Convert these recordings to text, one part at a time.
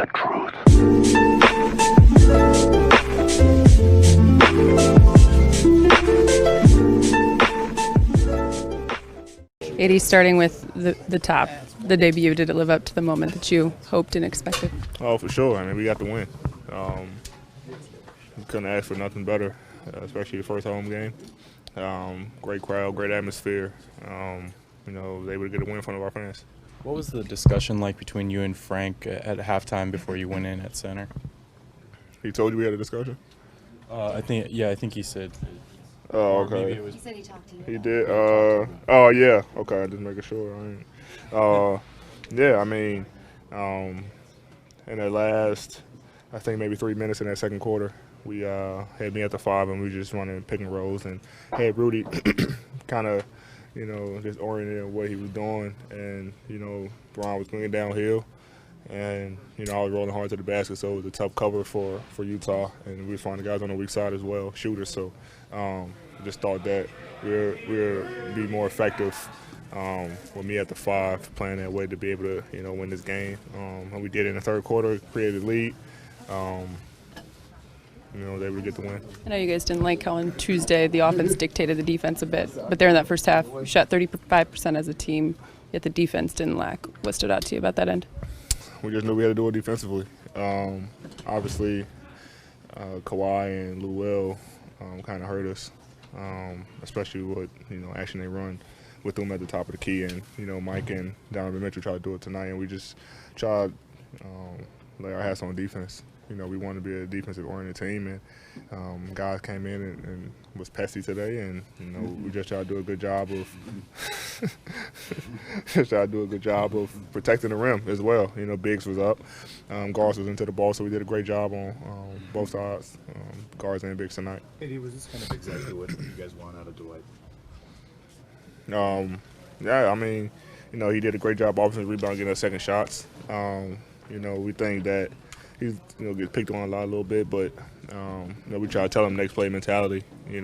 the truth. AD, starting with the top, the debut, did it live up to the moment that you hoped and expected? Oh, for sure. I mean, we got the win. We couldn't ask for nothing better, especially the first home game. Great crowd, great atmosphere. Was able to get a win in front of our fans. What was the discussion like between you and Frank at halftime before you went in at center? He told you we had a discussion? I think he said. Oh, or maybe okay. it was. He said he talked to you. He did. Oh, yeah. Okay, just making sure. Yeah, I mean, in the last, I think maybe 3 minutes in that second quarter, we had me at the 5, and we were just running pick and rolls, and had Rudy kind of, just oriented on what he was doing, and Bron was swinging downhill, and I was rolling hard to the basket, so it was a tough cover for Utah, and we found the guys on the weak side as well, shooters. So just thought that we'll be more effective with me at the 5, playing that way to be able to win this game. And we did in the third quarter, created a lead. They were able to get the win. I know you guys didn't like how on Tuesday the offense dictated the defense a bit, but there in that first half, you shot 35% as a team, yet the defense didn't lack. What stood out to you about that end? We just knew we had to do it defensively. Obviously, Kawhi and Lou Will kind of hurt us, especially with action they run with them at the top of the key, and Mike and Donovan Mitchell tried to do it tonight, and we just tried lay our hats on defense. We want to be a defensive-oriented team, and guys came in and was pesty today, and we just tried to do a good job of protecting the rim as well. Biggs was up, guards was into the ball, so we did a great job on both sides, guards and Biggs tonight. Eddie, was this kind of exactly what you guys want out of Dwight? Yeah, I mean, he did a great job offensive rebound, getting us second shots. We think that he's gets picked on a little bit, but we try to tell him next play mentality. He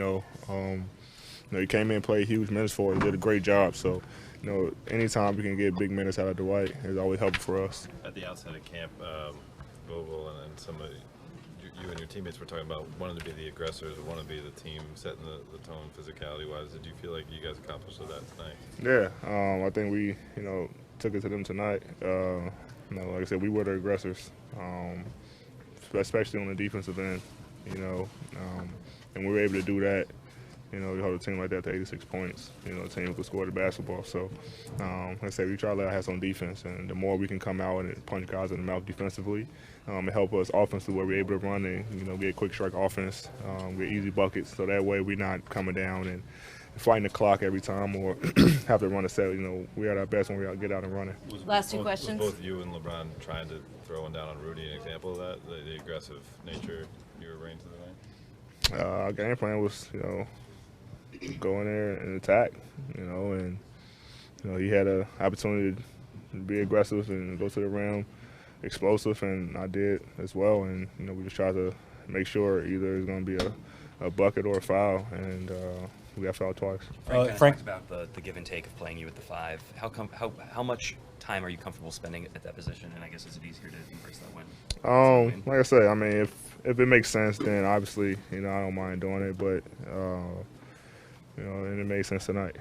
came in and played huge minutes for us. He did a great job. So, anytime we can get big minutes out of Dwight, it's always helpful for us. At the outset of camp, Vogel and some of you and your teammates were talking about wanting to be the aggressors, wanting to be the team setting the tone physicality-wise. Did you feel like you guys accomplished that tonight? Yeah, I think we took it to them tonight. Like I said, we were the aggressors, especially on the defensive end, and we were able to do that. We hold a team like that to 86 points, a team who could score the basketball. So, like I said, we try to lay our hats on defense, and the more we can come out and punch guys in the mouth defensively, it help us offensively where we're able to run and, get quick strike offense, get easy buckets, so that way we're not coming down and fighting the clock every time or have to run a set. We are our best when we get out and running. Last two questions. Was both you and LeBron trying to throw one down on Rudy an example of that, the aggressive nature you were bringing to the night? Our game plan was, go in there and attack, and he had an opportunity to be aggressive and go to the rim, explosive, and I did as well. And we just tried to make sure either it's going to be a bucket or a foul, and we got fouled twice. Frank talked about the give and take of playing you at the 5. How much time are you comfortable spending at that position? And I guess is it easier to embrace that win? Like I said, I mean, if it makes sense, then obviously I don't mind doing it, but and it made sense tonight.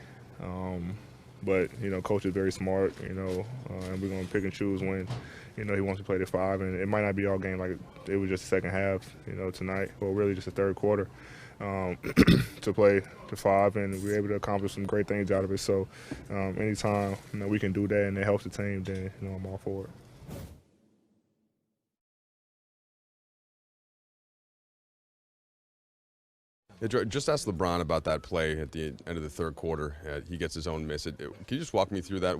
But coach is very smart, and we're gonna pick and choose when he wants to play the 5, and it might not be all game like it was just the second half, tonight, or really just the third quarter. To play the 5, and we were able to accomplish some great things out of it. So anytime we can do that and it helps the team, then I'm all for it. Just ask LeBron about that play at the end of the third quarter. He gets his own miss. Can you just walk me through that,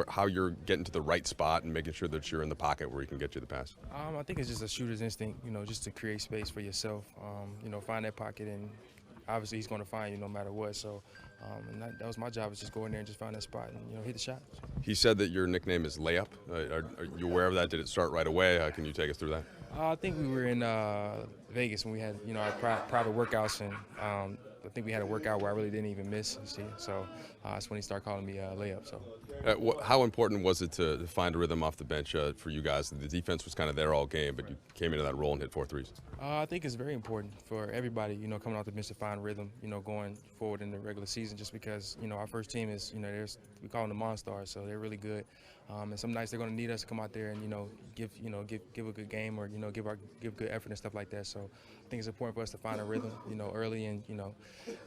how you're getting to the right spot and making sure that you're in the pocket where he can get you the pass? I think it's just a shooter's instinct, just to create space for yourself, find that pocket, and obviously he's going to find you no matter what. So and that was my job, is just go in there and just find that spot and, hit the shot. He said that your nickname is Layup. Are you aware of that? Did it start right away? Can you take us through that? I think we were in Vegas when we had, our private workouts, and I think we had a workout where I really didn't even miss. See, so that's when he started calling me layup. So. How important was it to find a rhythm off the bench for you guys? The defense was kind of there all game, but you came into that role and hit 4 threes. I think it's very important for everybody, coming off the bench to find rhythm, going forward in the regular season. Just because, our first team is, we call them the Monstars, so they're really good. And some nights they're going to need us to come out there and, give a good game or, give good effort and stuff like that. So I think it's important for us to find a rhythm, early and,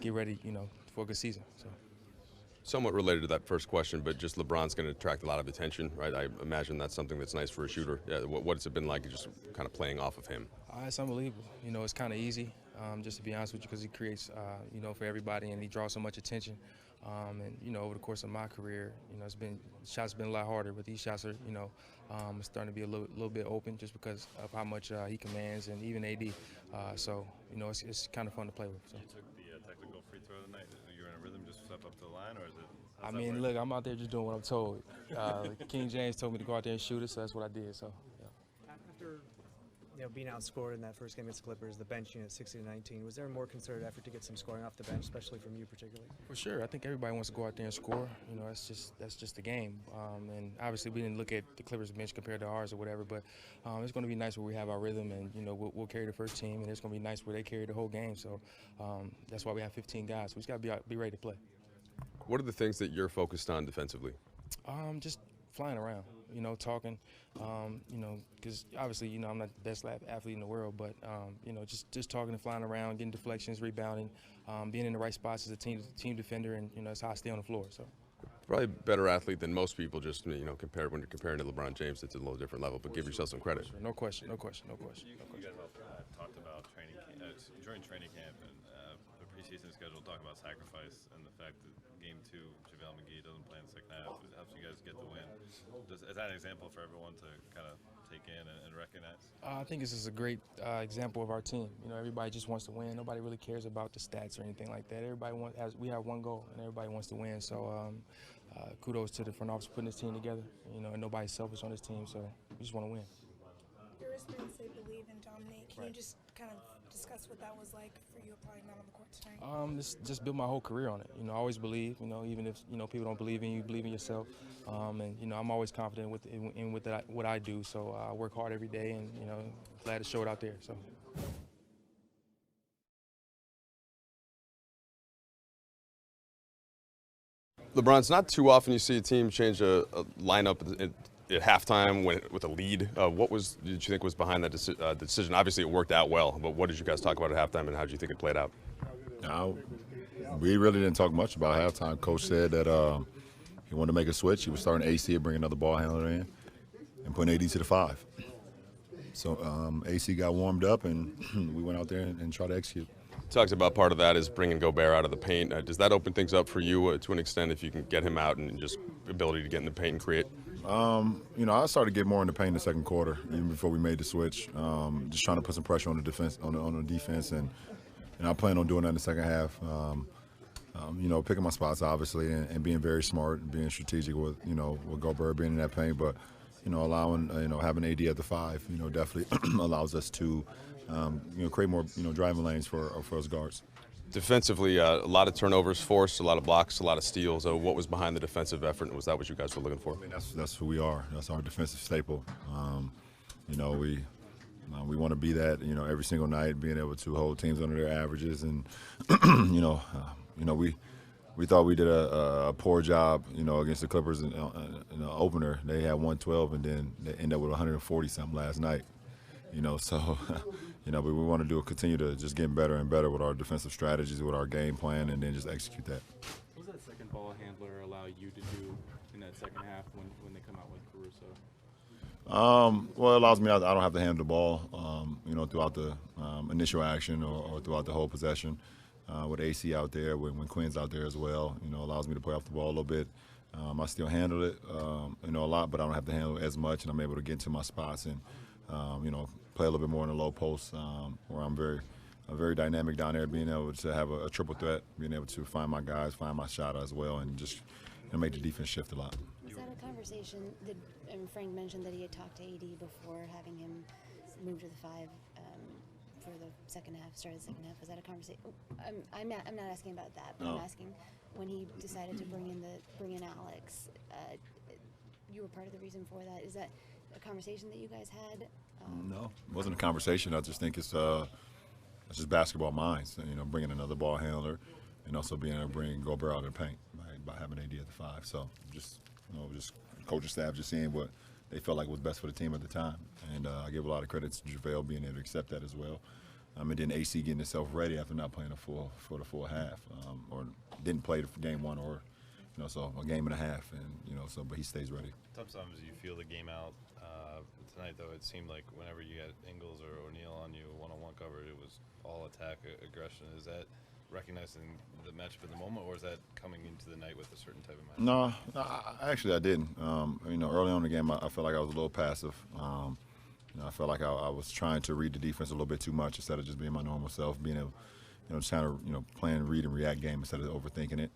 get ready, for a good season. So. Somewhat related to that first question, but just LeBron's going to attract a lot of attention, right? I imagine that's something that's nice for a shooter. Yeah, what's it been like just kind of playing off of him? It's unbelievable. It's kind of easy, just to be honest with you, because he creates, for everybody, and he draws so much attention. And over the course of my career, shots have been a lot harder, but these shots are, starting to be a little bit open just because of how much he commands, and even AD. So it's kind of fun to play with. So. You took the technical free throw tonight. You're in a rhythm, just step up to the line, or is it? I mean, look, I'm out there just doing what I'm told. King James told me to go out there and shoot it, so that's what I did. So. Yeah. After being outscored in that first game against the Clippers, the bench unit 60-19, was there a more concerted effort to get some scoring off the bench, especially from you particularly? For sure. I think everybody wants to go out there and score. That's just the game. And obviously we didn't look at the Clippers bench compared to ours or whatever, but it's going to be nice where we have our rhythm and, we'll carry the first team, and it's going to be nice where they carry the whole game. So that's why we have 15 guys. So we just got to be ready to play. What are the things that you're focused on defensively? Just flying around, talking, because obviously, I'm not the best athlete in the world, but, just talking and flying around, getting deflections, rebounding, being in the right spots as a team defender, and, that's how I stay on the floor. So. Probably a better athlete than most people, just, when you're comparing to LeBron James, it's a little different level, but give yourself some credit. No question. You guys all talked about during training camp and the preseason schedule, talking about sacrifice and the fact that Game 2, JaVale McGee doesn't play in the second half. It helps you guys get the win. Is that an example for everyone to kind of take in and recognize? I think this is a great example of our team. Everybody just wants to win. Nobody really cares about the stats or anything like that. We have one goal, and everybody wants to win. So kudos to the front office for putting this team together. And nobody's selfish on this team, so we just want to win. Your wristbands say believe and dominate. Can you just kind of discuss what that was like for you applying that on the court tonight? This just built my whole career on it. I always believe. Even if people don't believe in you, believe in yourself. And I'm always confident in what I do. So I work hard every day, and glad to show it out there. So. LeBron, it's not too often you see a team change a lineup at halftime with a lead. What did you think was behind that decision? Obviously, it worked out well, but what did you guys talk about at halftime, and how did you think it played out? We really didn't talk much about halftime. Coach said that he wanted to make a switch. He was starting AC and bring another ball handler in and putting AD to the 5. So AC got warmed up, and we went out there and tried to execute. Talked about part of that is bringing Gobert out of the paint. Does that open things up for you to an extent if you can get him out and just ability to get in the paint and create? I started to get more in the paint in the second quarter, even before we made the switch. Just trying to put some pressure on the defense, on the defense, and I plan on doing that in the second half. Picking my spots obviously, and being very smart, being strategic with Gobert being in that paint, but allowing having AD at the 5, definitely allows us to create more driving lanes for us guards. Defensively, a lot of turnovers forced, a lot of blocks, a lot of steals. What was behind the defensive effort, and was that what you guys were looking for? I mean, that's who we are. That's our defensive staple. We want to be that every single night, being able to hold teams under their averages, and we thought we did a poor job against the Clippers in the opener. They had 112, and then they ended up with 140 something last night. So. But we want to continue to just get better and better with our defensive strategies, with our game plan, and then just execute that. What does that second ball handler allow you to do in that second half when they come out with Caruso? Well, it allows me, I don't have to handle the ball, throughout the initial action or throughout the whole possession. With AC out there, when Quinn's out there as well, allows me to play off the ball a little bit. I still handle it, a lot, but I don't have to handle it as much, and I'm able to get into my spots and, play a little bit more in the low post, where I'm very dynamic down there, being able to have a triple threat, being able to find my guys, find my shot as well, and just make the defense shift a lot. Was that a conversation that Frank mentioned that he had talked to AD before having him move to the 5? for the second half, start of the second half? Was that a conversation? I'm not asking about that, but No. I'm asking when he decided to bring in Alex. You were part of the reason for that. Is that a conversation that you guys had? No, it wasn't a conversation. I just think it's just basketball minds. You know, bringing another ball handler, and also being able to bring Gobert out of the paint by having AD at the 5. So just coaching staff just seeing what they felt like was best for the team at the time, and I give a lot of credit to JaVale being able to accept that as well. And then AC getting himself ready after not playing for the full half, or didn't play for game 1 or. So a game and a half, and but he stays ready. Sometimes you feel the game out. Tonight, though, it seemed like whenever you got Ingles or O'Neal on you one-on-one coverage, it was all attack aggression. Is that recognizing the matchup in the moment, or is that coming into the night with a certain type of matchup? No, actually I didn't. Early on in the game, I felt like I was a little passive. I felt like I was trying to read the defense a little bit too much instead of just being my normal self, being able, just kind of, playing read and react game instead of overthinking it.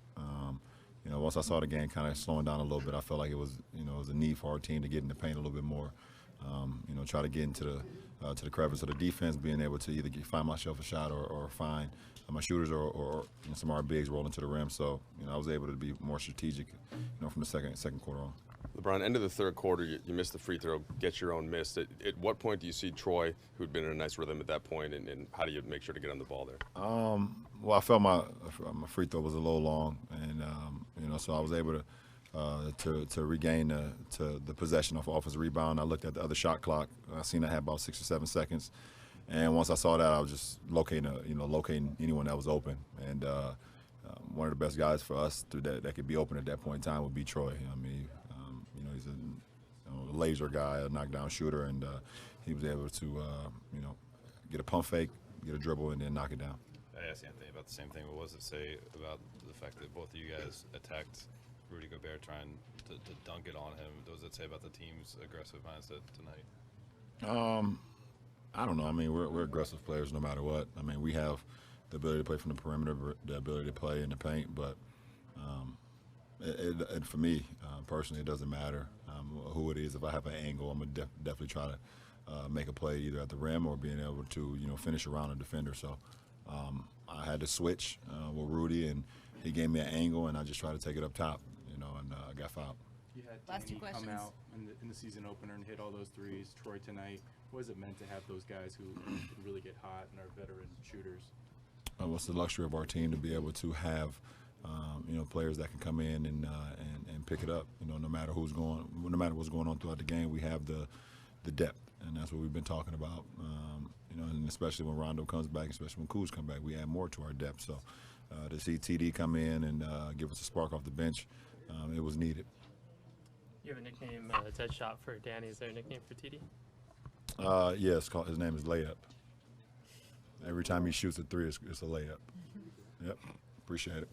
Once I saw the game kind of slowing down a little bit, I felt like it was, it was a need for our team to get in the paint a little bit more. Try to get into the crevice of the defense, being able to either find myself a shot or find my shooters or some of our bigs rolling to the rim. So, I was able to be more strategic, from the second quarter on. LeBron, end of the third quarter, you missed the free throw, get your own miss. At what point do you see Troy, who'd been in a nice rhythm at that point, and how do you make sure to get on the ball there? Well, I felt my free throw was a little long, and so I was able to regain the possession off offensive rebound. I looked at the other shot clock. I seen I had about 6 or 7 seconds, and once I saw that, I was just locating anyone that was open. And one of the best guys for us that could be open at that point in time would be Troy. He's a laser guy, a knockdown shooter, and he was able to get a pump fake, get a dribble, and then knock it down. I asked Anthony about the same thing. What does it say about the fact that both of you guys attacked Rudy Gobert trying to dunk it on him? What does it say about the team's aggressive mindset tonight? I don't know. We're aggressive players no matter what. We have the ability to play from the perimeter, the ability to play in the paint, but for me, personally, it doesn't matter who it is. If I have an angle, I'm going to definitely try to make a play either at the rim or being able to, finish around a defender. So I had to switch with Rudy, and he gave me an angle, and I just tried to take it up top, and I got fouled. You had Last two Danny come questions. out in the season opener and hit all those threes. Troy tonight. What has it meant to have those guys who can really get hot and are veteran shooters? It's the luxury of our team to be able to have players that can come in and pick it up. No matter what's going on throughout the game, we have the depth, and that's what we've been talking about. And especially when Rondo comes back, especially when Kuz come back, we add more to our depth. So to see TD come in and give us a spark off the bench, it was needed. You have a nickname, Dead Shot, for Danny. Is there a nickname for TD? Yes, his name is Layup. Every time he shoots a 3, it's a layup. Yep, appreciate it.